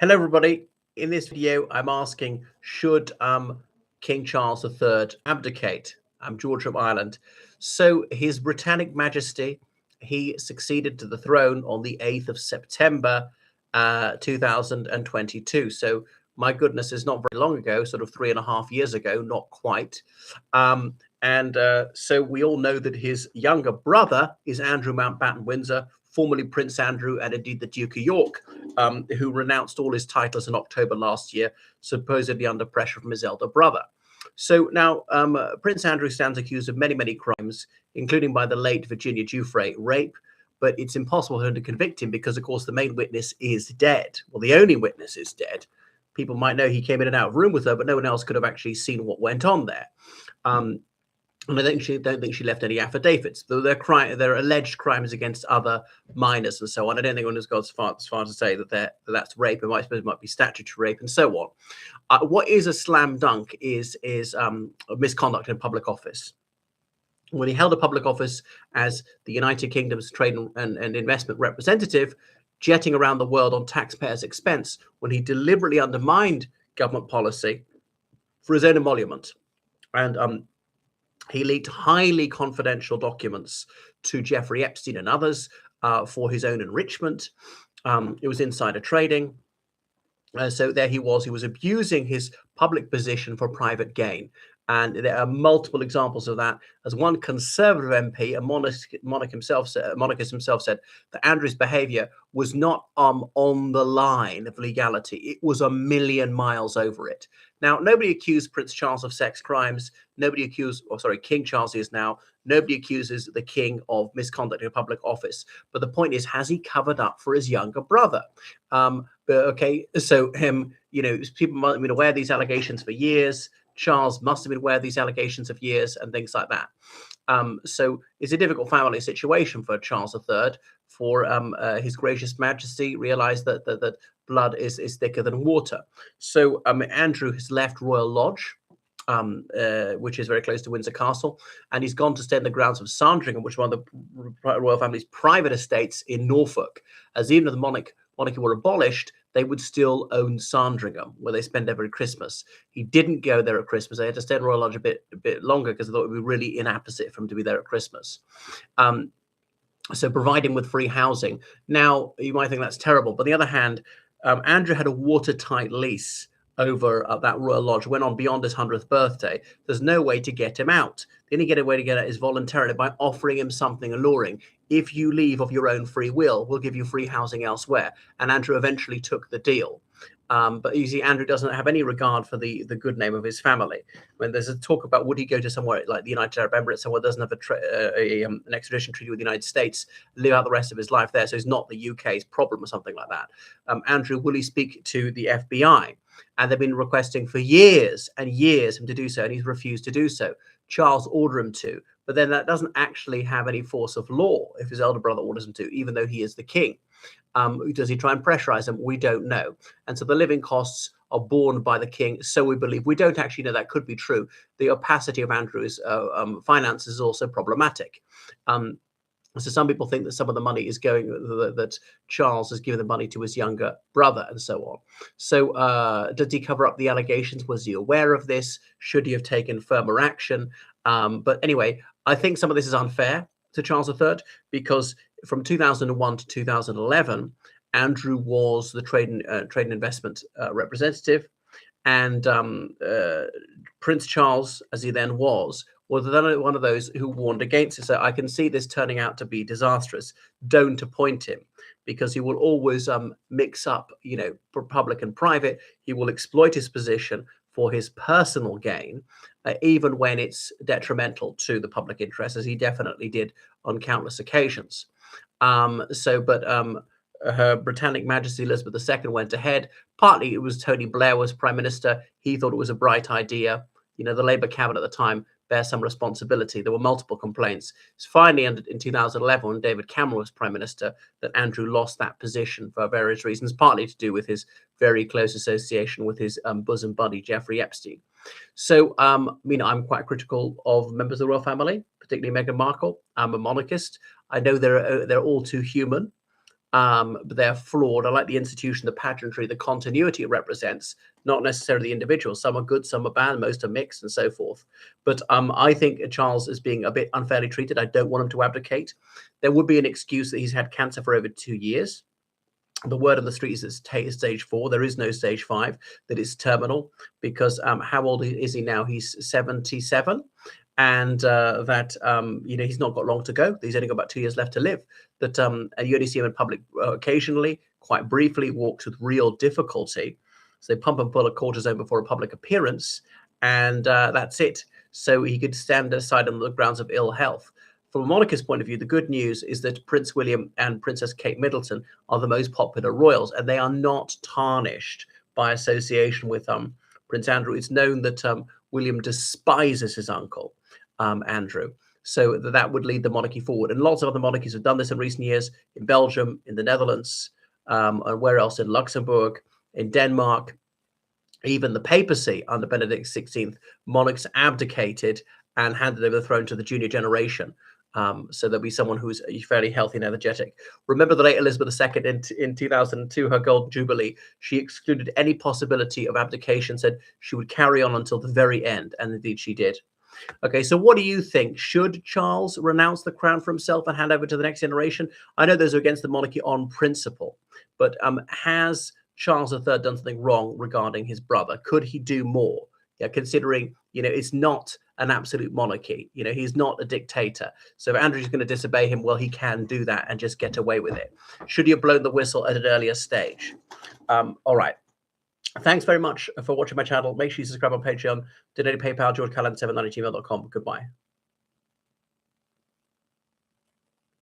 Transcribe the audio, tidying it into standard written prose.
Hello, everybody. In this video, I'm asking, should King Charles III abdicate? I'm George from Ireland. So His Britannic Majesty, he succeeded to the throne on the 8th of September 2022. So my goodness, it's not very long ago, sort of 3.5 years ago, not quite. So we all know that his younger brother is Andrew Mountbatten Windsor, formerly Prince Andrew, and indeed the Duke of York, who renounced all his titles in October last year, supposedly under pressure from his elder brother. So now Prince Andrew stands accused of many, many crimes, including by the late Virginia Giuffre rape, but it's impossible for him to convict him because, of course, the main witness is dead. Well, the only witness is dead. People might know he came in and out of room with her, but no one else could have actually seen what went on there. And I don't think she left any affidavits, though there are alleged crimes against other minors and so on. I don't think anyone has gone as far to say that that's rape. It might be statutory rape and so on. What is a slam dunk is misconduct in public office. When he held a public office as the United Kingdom's trade and investment representative, jetting around the world on taxpayers' expense, when he deliberately undermined government policy for his own emolument, and he leaked highly confidential documents to Jeffrey Epstein and others for his own enrichment. It was insider trading. So there he was abusing his public position for private gain. And there are multiple examples of that. As one conservative MP, a monarchist himself said that Andrew's behavior was not on the line of legality. It was a million miles over it. Now, nobody accused Prince Charles of sex crimes. King Charles is now. Nobody accuses the king of misconduct in a public office. But the point is, has he covered up for his younger brother? People might have been aware of these allegations for years. Charles must have been aware of these allegations of years and things like that. So it's a difficult family situation for Charles III. For His Gracious Majesty realized that blood is thicker than water. So Andrew has left Royal Lodge, which is very close to Windsor Castle, and he's gone to stay in the grounds of Sandringham, which is one of the royal family's private estates in Norfolk. As even if the monarchy were abolished, they would still own Sandringham, where they spend every Christmas. He didn't go there at Christmas. They had to stay in Royal Lodge a bit longer because they thought it would be really inapposite for him to be there at Christmas. So provide him with free housing. Now, you might think that's terrible. But on the other hand, Andrew had a watertight lease over that Royal Lodge, went on beyond his 100th birthday. There's no way to get him out. The only way to get out is voluntarily by offering him something alluring. If you leave of your own free will, we'll give you free housing elsewhere. And Andrew eventually took the deal. But you see, Andrew doesn't have any regard for the good name of his family. When there's a talk about would he go to somewhere like the United Arab Emirates, somewhere that doesn't have an extradition treaty with the United States, live out the rest of his life there, so it's not the UK's problem or something like that. Andrew, will he speak to the FBI? And they've been requesting for years and years him to do so, and he's refused to do so. Charles ordered him to, but then that doesn't actually have any force of law if his elder brother orders him to, even though he is the king. Does he try and pressurize him? We don't know. And so the living costs are borne by the king, so we believe. We don't actually know that could be true. The opacity of Andrew's finances is also problematic. So some people think that some of the money is going, that Charles has given the money to his younger brother and so on. So did he cover up the allegations? Was he aware of this? Should he have taken firmer action? But anyway, I think some of this is unfair to Charles III because from 2001 to 2011, Andrew was the trade and investment representative, and Prince Charles, as he then was one of those who warned against it. So I can see this turning out to be disastrous. Don't appoint him, because he will always mix up, public and private. He will exploit his position for his personal gain, even when it's detrimental to the public interest, as he definitely did on countless occasions. Her Britannic Majesty Elizabeth II went ahead. Partly it was Tony Blair was Prime Minister. He thought it was a bright idea. The Labour cabinet at the time bear some responsibility. There were multiple complaints. It's finally in 2011, when David Cameron was Prime Minister, that Andrew lost that position for various reasons, partly to do with his very close association with his bosom buddy, Jeffrey Epstein. So, I'm quite critical of members of the royal family, particularly Meghan Markle. I'm a monarchist. I know they're all too human. but they're flawed. I like the institution, the pageantry, the continuity it represents, not necessarily the individual. Some are good, some are bad, most are mixed, and so forth. But I think Charles is being a bit unfairly treated. I don't want him to abdicate. There would be an excuse that he's had cancer for over 2 years. The word on the street is it's stage 4. There is no stage 5, that it's terminal, because how old is he now? He's 77. And he's not got long to go. He's only got about 2 years left to live. And you only see him in public occasionally, quite briefly, walks with real difficulty. So they pump and pull a cortisone before a public appearance, and that's it. So he could stand aside on the grounds of ill health. From a monarchist point of view, the good news is that Prince William and Princess Kate Middleton are the most popular royals, and they are not tarnished by association with Prince Andrew. It's known that William despises his uncle, Andrew. So that would lead the monarchy forward. And lots of other monarchies have done this in recent years, in Belgium, in the Netherlands, and where else? In Luxembourg, in Denmark, even the papacy under Benedict XVI, monarchs abdicated and handed over the throne to the junior generation. So there'll be someone who's fairly healthy and energetic. Remember the late Elizabeth II in 2002, her golden jubilee, she excluded any possibility of abdication, said she would carry on until the very end, and indeed she did. Okay, so what do you think? Should Charles renounce the crown for himself and hand over to the next generation? I know those are against the monarchy on principle, but has Charles III done something wrong regarding his brother? Could he do more? Yeah, considering, it's not an absolute monarchy. He's not a dictator. So if Andrew's going to disobey him, well, he can do that and just get away with it. Should he have blown the whistle at an earlier stage? All right. Thanks very much for watching my channel. Make sure you subscribe on Patreon, donate to PayPal, georgecallan790@gmail.com. Goodbye.